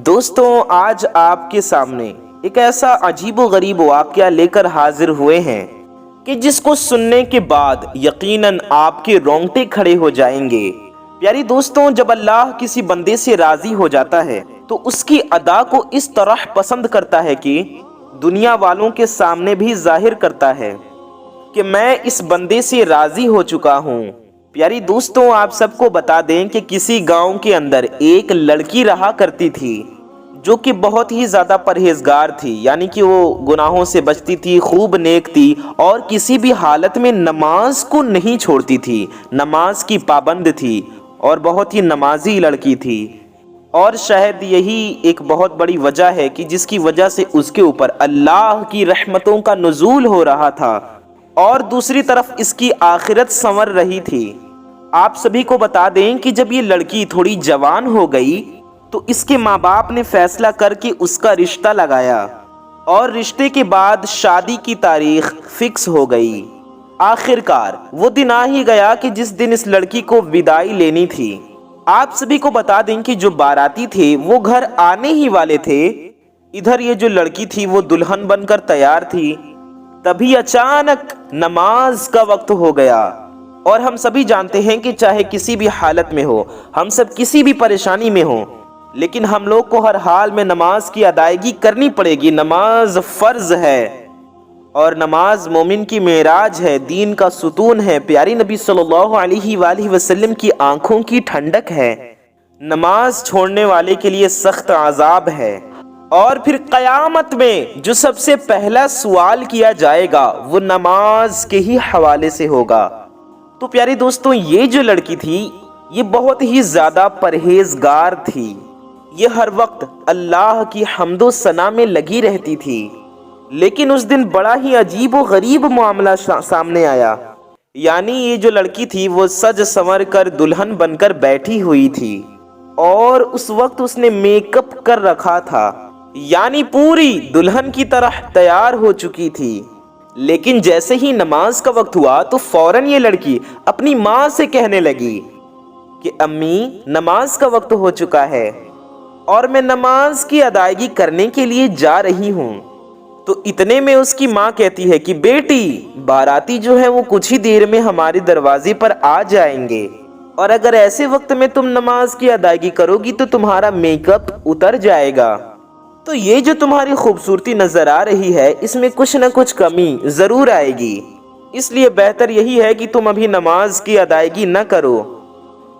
دوستوں، آج آپ کے سامنے ایک ایسا عجیب و غریب واقعہ لے کر حاضر ہوئے ہیں کہ جس کو سننے کے بعد یقیناً آپ کے رونگٹے کھڑے ہو جائیں گے۔ پیاری دوستوں، جب اللہ کسی بندے سے راضی ہو جاتا ہے تو اس کی ادا کو اس طرح پسند کرتا ہے کہ دنیا والوں کے سامنے بھی ظاہر کرتا ہے کہ میں اس بندے سے راضی ہو چکا ہوں۔ پیاری دوستوں، آپ سب کو بتا دیں کہ کسی گاؤں کے اندر ایک لڑکی رہا کرتی تھی جو کہ بہت ہی زیادہ پرہیزگار تھی، یعنی کہ وہ گناہوں سے بچتی تھی، خوب نیک تھی اور کسی بھی حالت میں نماز کو نہیں چھوڑتی تھی، نماز کی پابند تھی اور بہت ہی نمازی لڑکی تھی۔ اور شاید یہی ایک بہت بڑی وجہ ہے کہ جس کی وجہ سے اس کے اوپر اللہ کی رحمتوں کا نزول ہو رہا تھا اور دوسری طرف اس کی آخرت سنور رہی تھی۔ آپ سبھی کو بتا دیں کہ جب یہ لڑکی تھوڑی جوان ہو گئی تو اس کے ماں باپ نے فیصلہ کر کے اس کا رشتہ لگایا اور رشتے کے بعد شادی کی تاریخ فکس ہو گئی۔ آخرکار وہ دن آ ہی گیا کہ جس دن اس لڑکی کو وداعی لینی تھی۔ آپ سبھی کو بتا دیں کہ جو باراتی تھے وہ گھر آنے ہی والے تھے، ادھر یہ جو لڑکی تھی وہ دلہن بن کر تیار تھی۔ تبھی اچانک نماز کا وقت ہو گیا، اور ہم سبھی جانتے ہیں کہ چاہے کسی بھی حالت میں ہو، ہم سب کسی بھی پریشانی میں ہوں، لیکن ہم لوگ کو ہر حال میں نماز کی ادائیگی کرنی پڑے گی۔ نماز فرض ہے اور نماز مومن کی معراج ہے، دین کا ستون ہے، پیاری نبی صلی اللہ علیہ وآلہ وسلم کی آنکھوں کی ٹھنڈک ہے۔ نماز چھوڑنے والے کے لیے سخت عذاب ہے، اور پھر قیامت میں جو سب سے پہلا سوال کیا جائے گا وہ نماز کے ہی حوالے سے ہوگا۔ تو پیارے دوستوں، یہ جو لڑکی تھی یہ بہت ہی زیادہ پرہیزگار تھی، یہ ہر وقت اللہ کی حمد و ثنا میں لگی رہتی تھی۔ لیکن اس دن بڑا ہی عجیب و غریب معاملہ سامنے آیا، یعنی یہ جو لڑکی تھی وہ سج سنور کر دلہن بن کر بیٹھی ہوئی تھی اور اس وقت اس نے میک اپ کر رکھا تھا، یعنی پوری دلہن کی طرح تیار ہو چکی تھی۔ لیکن جیسے ہی نماز کا وقت ہوا تو فوراً یہ لڑکی اپنی ماں سے کہنے لگی کہ امی، نماز کا وقت ہو چکا ہے اور میں نماز کی ادائیگی کرنے کے لیے جا رہی ہوں۔ تو اتنے میں اس کی ماں کہتی ہے کہ بیٹی، باراتی جو ہے وہ کچھ ہی دیر میں ہمارے دروازے پر آ جائیں گے، اور اگر ایسے وقت میں تم نماز کی ادائیگی کرو گی تو تمہارا میک اپ اتر جائے گا، تو یہ جو تمہاری خوبصورتی نظر آ رہی ہے اس میں کچھ نہ کچھ کمی ضرور آئے گی، اس لیے بہتر یہی ہے کہ تم ابھی نماز کی ادائیگی نہ کرو۔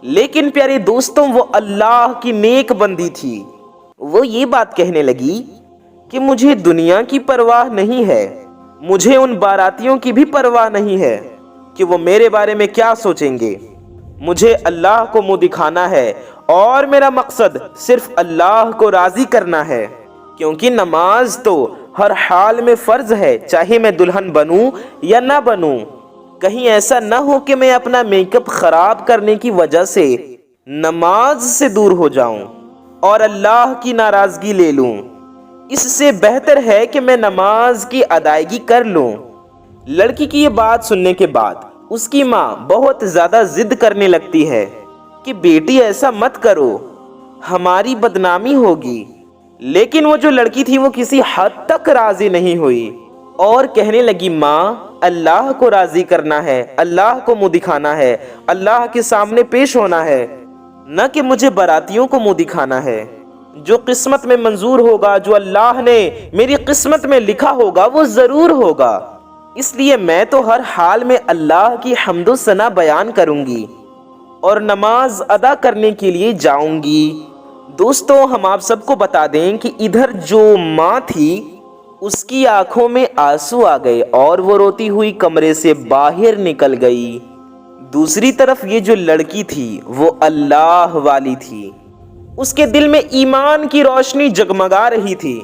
لیکن پیارے دوستوں، وہ اللہ کی نیک بندی تھی، وہ یہ بات کہنے لگی کہ مجھے دنیا کی پرواہ نہیں ہے، مجھے ان باراتیوں کی بھی پرواہ نہیں ہے کہ وہ میرے بارے میں کیا سوچیں گے، مجھے اللہ کو منہ دکھانا ہے اور میرا مقصد صرف اللہ کو راضی کرنا ہے، کیونکہ نماز تو ہر حال میں فرض ہے، چاہے میں دلہن بنوں یا نہ بنوں۔ کہیں ایسا نہ ہو کہ میں اپنا میک اپ خراب کرنے کی وجہ سے نماز سے دور ہو جاؤں اور اللہ کی ناراضگی لے لوں، اس سے بہتر ہے کہ میں نماز کی ادائیگی کر لوں۔ لڑکی کی یہ بات سننے کے بعد اس کی ماں بہت زیادہ ضد کرنے لگتی ہے کہ بیٹی ایسا مت کرو، ہماری بدنامی ہوگی۔ لیکن وہ جو لڑکی تھی وہ کسی حد تک راضی نہیں ہوئی اور کہنے لگی، ماں، اللہ کو راضی کرنا ہے، اللہ کو منہ دکھانا ہے، اللہ کے سامنے پیش ہونا ہے، نہ کہ مجھے براتیوں کو منہ دکھانا ہے۔ جو قسمت میں منظور ہوگا، جو اللہ نے میری قسمت میں لکھا ہوگا وہ ضرور ہوگا، اس لیے میں تو ہر حال میں اللہ کی حمد و ثنا بیان کروں گی اور نماز ادا کرنے کے لیے جاؤں گی۔ دوستو، ہم آپ سب کو بتا دیں کہ ادھر جو ماں تھی اس کی آنکھوں میں آنسو آ گئے اور وہ روتی ہوئی کمرے سے باہر نکل گئی۔ دوسری طرف یہ جو لڑکی تھی وہ اللہ والی تھی، اس کے دل میں ایمان کی روشنی جگمگا رہی تھی۔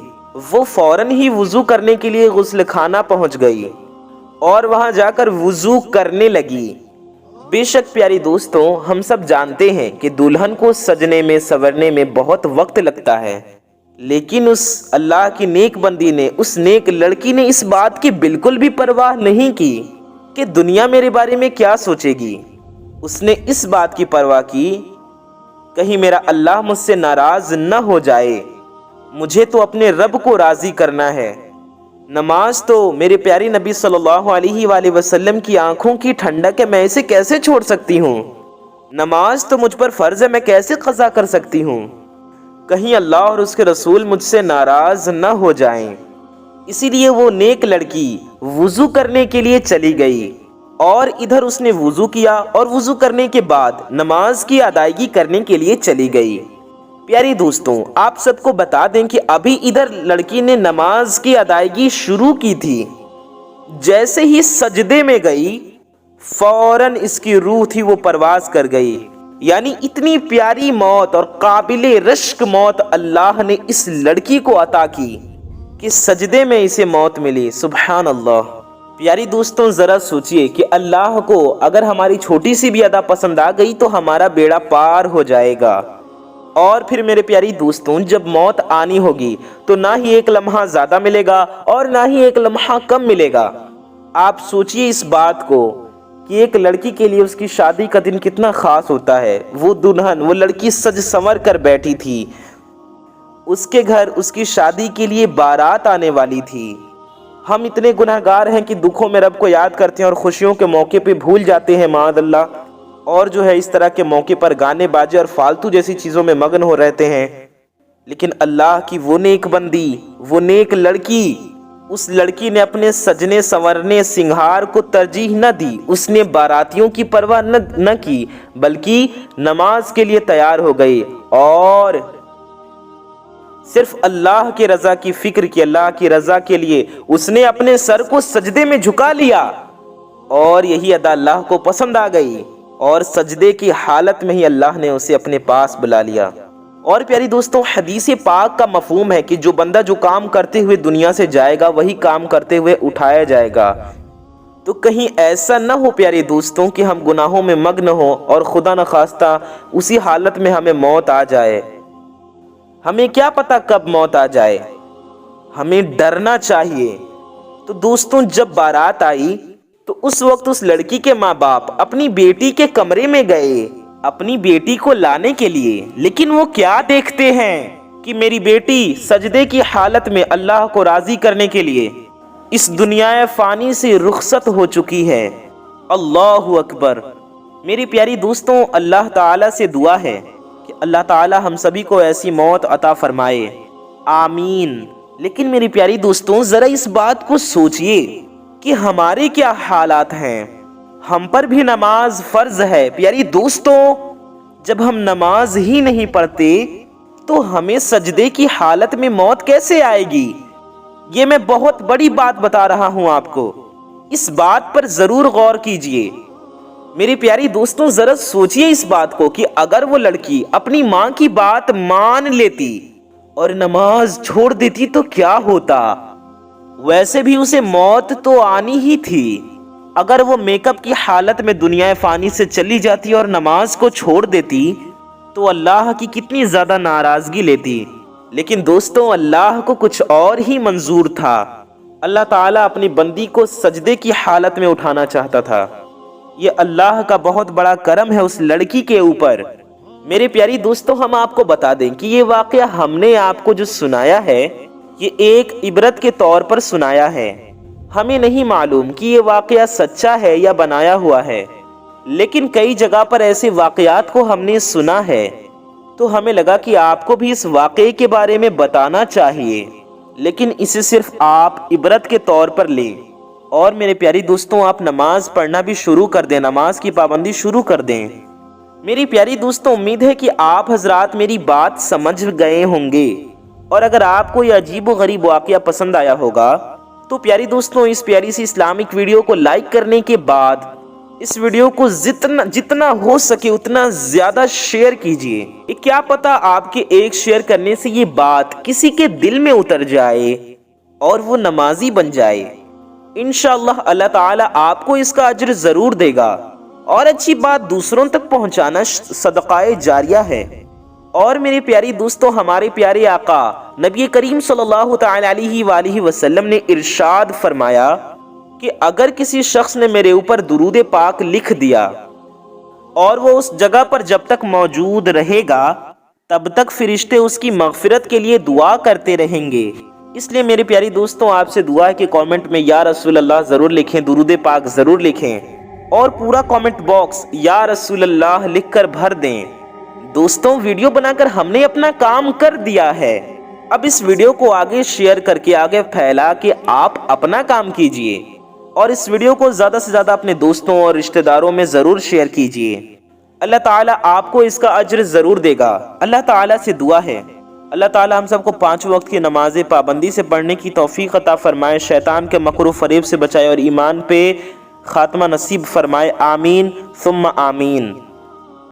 وہ فوراً ہی وضو کرنے کے لیے غسل خانہ پہنچ گئی اور وہاں جا کر وضو کرنے لگی۔ بے شک پیاری دوستوں، ہم سب جانتے ہیں کہ دلہن کو سجنے میں سورنے میں بہت وقت لگتا ہے، لیکن اس اللہ کی نیک بندی نے، اس نیک لڑکی نے اس بات کی بالکل بھی پرواہ نہیں کی کہ دنیا میرے بارے میں کیا سوچے گی۔ اس نے اس بات کی پرواہ کی کہیں میرا اللہ مجھ سے ناراض نہ ہو جائے، مجھے تو اپنے رب کو راضی کرنا ہے۔ نماز تو میرے پیارے نبی صلی اللہ علیہ وآلہ وسلم کی آنکھوں کی ٹھنڈک ہے، میں اسے کیسے چھوڑ سکتی ہوں؟ نماز تو مجھ پر فرض ہے، میں کیسے قضا کر سکتی ہوں؟ کہیں اللہ اور اس کے رسول مجھ سے ناراض نہ ہو جائیں۔ اسی لیے وہ نیک لڑکی وضو کرنے کے لیے چلی گئی اور ادھر اس نے وضو کیا اور وضو کرنے کے بعد نماز کی ادائیگی کرنے کے لیے چلی گئی۔ پیاری دوستوں، آپ سب کو بتا دیں کہ ابھی ادھر لڑکی نے نماز کی ادائیگی شروع کی تھی، جیسے ہی سجدے میں گئی فوراً اس کی روح تھی وہ پرواز کر گئی۔ یعنی اتنی پیاری موت اور قابل رشک موت اللہ نے اس لڑکی کو عطا کی کہ سجدے میں اسے موت ملی۔ سبحان اللہ۔ پیاری دوستوں، ذرا سوچئے کہ اللہ کو اگر ہماری چھوٹی سی بھی ادا پسند آ گئی تو ہمارا بیڑا پار ہو جائے گا۔ اور پھر میرے پیاری دوستوں، جب موت آنی ہوگی تو نہ ہی ایک لمحہ زیادہ ملے گا اور نہ ہی ایک لمحہ کم ملے گا۔ آپ سوچئے اس بات کو کہ ایک لڑکی کے لیے اس کی شادی کا دن کتنا خاص ہوتا ہے۔ وہ دلہن، وہ لڑکی سج سنور کر بیٹھی تھی، اس کے گھر اس کی شادی کے لیے بارات آنے والی تھی۔ ہم اتنے گناہگار ہیں کہ دکھوں میں رب کو یاد کرتے ہیں اور خوشیوں کے موقع پہ بھول جاتے ہیں معاذ اللہ، اور جو ہے اس طرح کے موقع پر گانے باجے اور فالتو جیسی چیزوں میں مگن ہو رہتے ہیں۔ لیکن اللہ کی وہ نیک بندی، وہ نیک لڑکی، اس لڑکی نے اپنے سجنے سنورنے سنگھار کو ترجیح نہ دی، اس نے باراتیوں کی پرواہ نہ کی، بلکہ نماز کے لیے تیار ہو گئی اور صرف اللہ کی رضا کی فکر کی، اللہ کی رضا کے لیے اس نے اپنے سر کو سجدے میں جھکا لیا، اور یہی ادا اللہ کو پسند آ گئی، اور سجدے کی حالت میں ہی اللہ نے اسے اپنے پاس بلا لیا۔ اور پیاری دوستوں، حدیث پاک کا مفہوم ہے کہ جو بندہ جو کام کرتے ہوئے دنیا سے جائے گا وہی کام کرتے ہوئے اٹھایا جائے گا۔ تو کہیں ایسا نہ ہو پیارے دوستوں کہ ہم گناہوں میں مگن ہوں اور خدا نخواستہ اسی حالت میں ہمیں موت آ جائے۔ ہمیں کیا پتا کب موت آ جائے، ہمیں ڈرنا چاہیے۔ تو دوستوں، جب بارات آئی تو اس وقت اس لڑکی کے ماں باپ اپنی بیٹی کے کمرے میں گئے اپنی بیٹی کو لانے کے لیے، لیکن وہ کیا دیکھتے ہیں کہ میری بیٹی سجدے کی حالت میں اللہ کو راضی کرنے کے لیے اس دنیا فانی سے رخصت ہو چکی ہے۔ اللہ اکبر۔ میری پیاری دوستوں، اللہ تعالیٰ سے دعا ہے کہ اللہ تعالیٰ ہم سبھی کو ایسی موت عطا فرمائے، آمین۔ لیکن میری پیاری دوستوں، ذرا اس بات کو سوچئے کہ ہمارے کیا حالات ہیں۔ ہم پر بھی نماز فرض ہے۔ پیاری دوستوں، جب ہم نماز ہی نہیں پڑھتے تو ہمیں سجدے کی حالت میں موت کیسے آئے گی؟ یہ میں بہت بڑی بات بتا رہا ہوں آپ کو، اس بات پر ضرور غور کیجئے۔ میری پیاری دوستوں، ذرا سوچئے اس بات کو کہ اگر وہ لڑکی اپنی ماں کی بات مان لیتی اور نماز چھوڑ دیتی تو کیا ہوتا؟ ویسے بھی اسے موت تو آنی ہی تھی۔ اگر وہ میک اپ کی حالت میں دنیا فانی سے چلی جاتی اور نماز کو چھوڑ دیتی تو اللہ کی کتنی زیادہ ناراضگی لیتی۔ لیکن دوستوں، اللہ کو کچھ اور ہی منظور تھا۔ اللہ تعالیٰ اپنی بندی کو سجدے کی حالت میں اٹھانا چاہتا تھا۔ یہ اللہ کا بہت بڑا کرم ہے اس لڑکی کے اوپر۔ میرے پیاری دوستوں، ہم آپ کو بتا دیں کہ یہ واقعہ ہم نے آپ کو جو سنایا ہے یہ ایک عبرت کے طور پر سنایا ہے۔ ہمیں نہیں معلوم کہ یہ واقعہ سچا ہے یا بنایا ہوا ہے، لیکن کئی جگہ پر ایسے واقعات کو ہم نے سنا ہے تو ہمیں لگا کہ آپ کو بھی اس واقعے کے بارے میں بتانا چاہیے، لیکن اسے صرف آپ عبرت کے طور پر لیں۔ اور میرے پیاری دوستوں، آپ نماز پڑھنا بھی شروع کر دیں، نماز کی پابندی شروع کر دیں۔ میری پیاری دوستوں، امید ہے کہ آپ حضرات میری بات سمجھ گئے ہوں گے، اور اگر آپ کو یہ عجیب و غریب واقعہ پسند آیا ہوگا تو پیاری دوستوں، اس پیاری سی اسلامک ویڈیو کو لائک کرنے کے بعد اس ویڈیو کو جتنا ہو سکے اتنا زیادہ شیئر کیجئے۔ کیا پتا آپ کے ایک شیئر کرنے سے یہ بات کسی کے دل میں اتر جائے اور وہ نمازی بن جائے۔ انشاءاللہ اللہ تعالیٰ آپ کو اس کا اجر ضرور دے گا، اور اچھی بات دوسروں تک پہنچانا صدقہ جاریہ ہے۔ اور میرے پیاری دوستوں، ہمارے پیارے آقا نبی کریم صلی اللہ تعالی علیہ وآلہ وسلم نے ارشاد فرمایا کہ اگر کسی شخص نے میرے اوپر درود پاک لکھ دیا اور وہ اس جگہ پر جب تک موجود رہے گا تب تک فرشتے اس کی مغفرت کے لیے دعا کرتے رہیں گے۔ اس لیے میرے پیاری دوستوں، آپ سے دعا ہے کہ کامنٹ میں یا رسول اللہ ضرور لکھیں، درود پاک ضرور لکھیں اور پورا کامنٹ باکس یا رسول اللہ لکھ کر بھر دیں۔ دوستوں، ویڈیو بنا کر ہم نے اپنا کام کر دیا ہے، اب اس ویڈیو کو آگے شیئر کر کے آگے پھیلا کے آپ اپنا کام کیجئے اور اس ویڈیو کو زیادہ سے زیادہ اپنے دوستوں اور رشتہ داروں میں ضرور شیئر کیجئے۔ اللہ تعالیٰ آپ کو اس کا اجر ضرور دے گا۔ اللہ تعالیٰ سے دعا ہے اللہ تعالیٰ ہم سب کو 5 وقت کی نمازیں پابندی سے پڑھنے کی توفیق عطا فرمائے، شیطان کے مکر و فریب سے بچائے اور ایمان پہ خاتمہ نصیب فرمائے۔ آمین ثم آمین۔